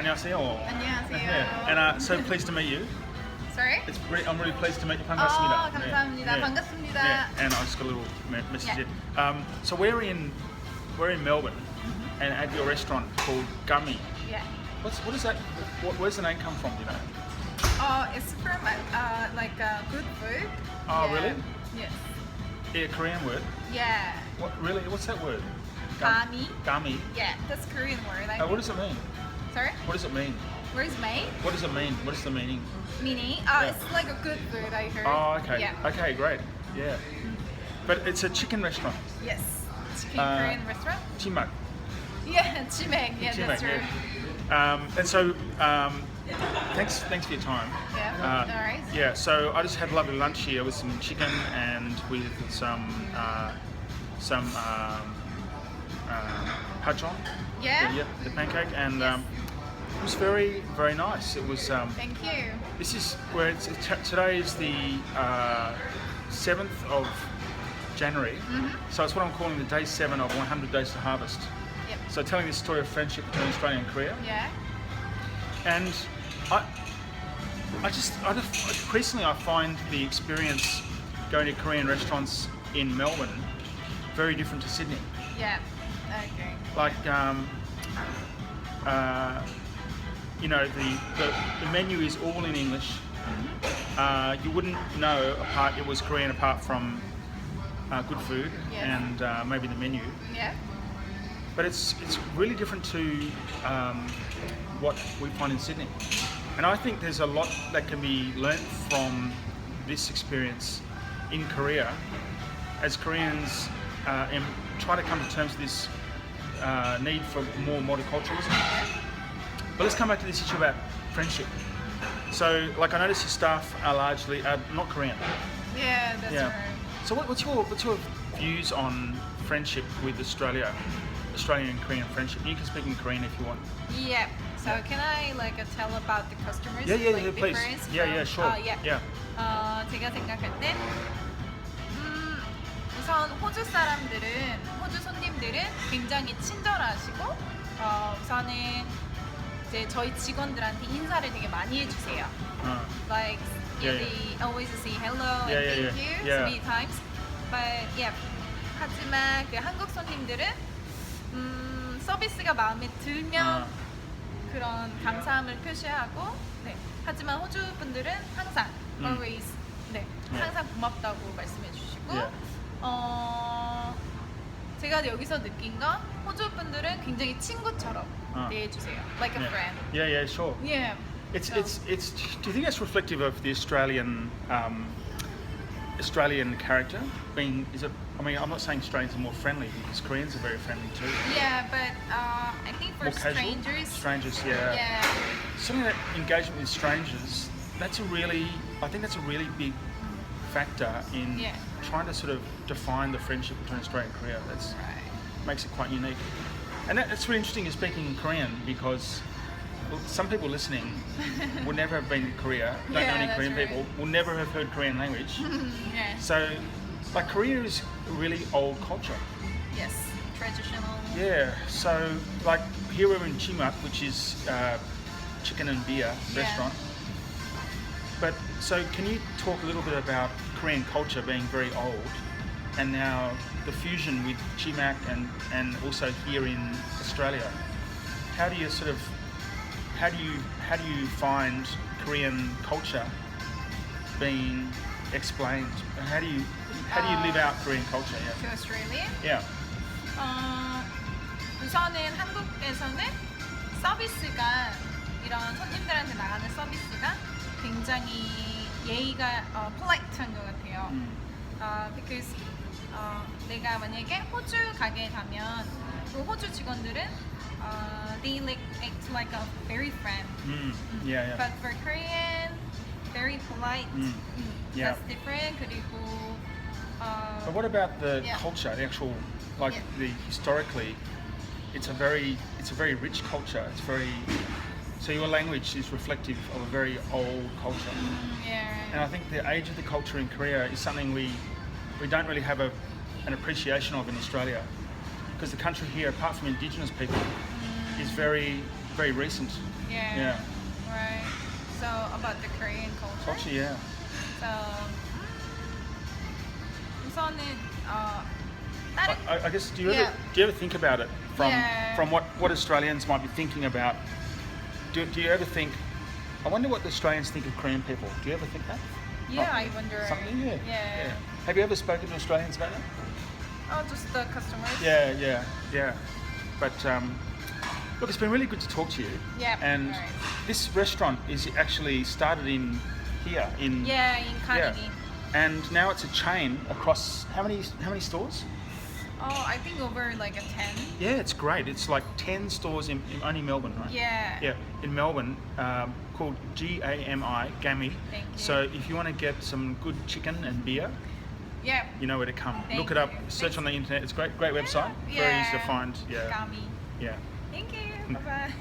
안녕하세요. 안녕하세요. Yeah. And so pleased to meet you. Sorry? I'm really pleased to meet you. 반갑습니다. 감사합니다. Yeah. 반갑습니다. Yeah. And I just got a little message Yeah. here. So we're in Melbourne, and at your restaurant called Gami. Yeah. What is that? Where's the name come from? Do you know? It's from good food. Oh, Yeah. really? Yes. Yeah, Korean word. Yeah. What really? What's that word? Gami. Gami. Yeah, that's Korean word. What does it mean? Sorry? What does it mean? Where is made? What does it mean? What is the meaning? Meaning? Yeah. It's like a good food, I heard. Oh, okay. Yeah. Okay, great. Yeah. But it's a chicken restaurant. Yes. Chicken Korean restaurant? Chimak. Yeah, chimek. Yeah, that's true. Yeah. And so, thanks for your time. Yeah, no worries. Yeah. So I just had a lovely lunch here with some chicken and with some hachon. Yeah? The pancake, and Yes. it was very, very nice. It was. Thank you. This is where today is the 7th of January. So it's what I'm calling the day 7 of 100 Days to Harvest. Yep. So telling this story of friendship between Australia and Korea. Yeah. And increasingly I find the experience going to Korean restaurants in Melbourne very different to Sydney. Yeah. Okay. Like, the menu is all in English. You wouldn't know it was Korean apart from good food. Yeah. And maybe the menu. Yeah. But it's really different to what we find in Sydney. And I think there's a lot that can be learnt from this experience in Korea as Koreans try to come to terms with this need for more multiculturalism. But let's come back to this issue about friendship. So, like, I notice your staff are largely not Korean. Yeah, that's right. So what's your views on friendship with Australian and Korean friendship? You can speak in Korean if you want. Yeah. So can I tell about the customers? Yeah, please. difference Yeah, sure. Yeah. 제가 생각할 때 우선 호주 손님들은 굉장히 친절하시고 우선은 이제 저희 직원들한테 인사를 되게 많이 해주세요. Like they always say hello and thank you so many times. But yeah. 하지만 그 한국 손님들은 서비스가 마음에 들면 그런 감사함을 표시하고, 네. 하지만 호주 분들은 항상 always, 네, 항상 고맙다고 말씀해 주시고, 제가 여기서 느낀 건 호주 분들은 굉장히 친구처럼 대해주세요, like a friend. Yeah, sure. Yeah. It's. Do you think that's reflective of the Australian character? I'm not saying Australians are more friendly because Koreans are very friendly too. Yeah, but I think for More casual? strangers, yeah. Something that engagement with strangers, I think that's a really big factor in trying to sort of define the friendship between Australia and Korea. That makes it quite unique. And that's really interesting, you're speaking Korean, because some people listening would never have been to Korea, don't know any Korean people, will never have heard Korean language. Yeah. So, like, Korea is a really old culture. Yes, traditional. Yeah, so, like, here we're in Chimak, which is chicken and beer restaurant. But, so can you talk a little bit about Korean culture being very old, and now the fusion with Chimak and also here in Australia? How do you find Korean culture being explained? How do you live out Korean culture? To Australia? Yeah. 우선은 한국에서는 서비스가 이런 손님들한테 나가는 서비스가 굉장히 예의가 polite한 것 같아요. Because 내가 만약에 호주 가게에 가면 그 호주 직원들은 they act like a very friend. Yeah. But for Korean, very polite. That's different. 그리고 But what about the culture, the actual, historically, it's a very rich culture. So your language is reflective of a very old culture. And I think the age of the culture in Korea is something we don't really have an appreciation of in Australia, because the country here, apart from Indigenous people, is very very recent. Yeah. Yeah. Right. So about the Korean culture. Culture, yeah. So 우선은 다른 I guess do you Yeah. ever think about it from Yeah. from what Australians might be thinking about? Do you ever think? I wonder what the Australians think of Korean people. Do you ever think that? Yeah, I wonder. Something, yeah. Yeah. Have you ever spoken to Australians about that? Oh, just the customers. Yeah. But look, it's been really good to talk to you. Yeah. And right. this restaurant is actually started in here in Yeah, in Carnegie. and now it's a chain across how many stores? Oh, I think over like a 10. Yeah, it's great. It's like 10 stores in only Melbourne, right? Yeah. Yeah, in Melbourne, called Gami, Gami. Thank you. So if you want to get some good chicken and beer, Yeah. you know where to come. Thank Look it up, you. search Thanks. on the internet. It's a great website. Yeah. Very easy to find. Yeah. Gami. Yeah. Thank you. Bye bye.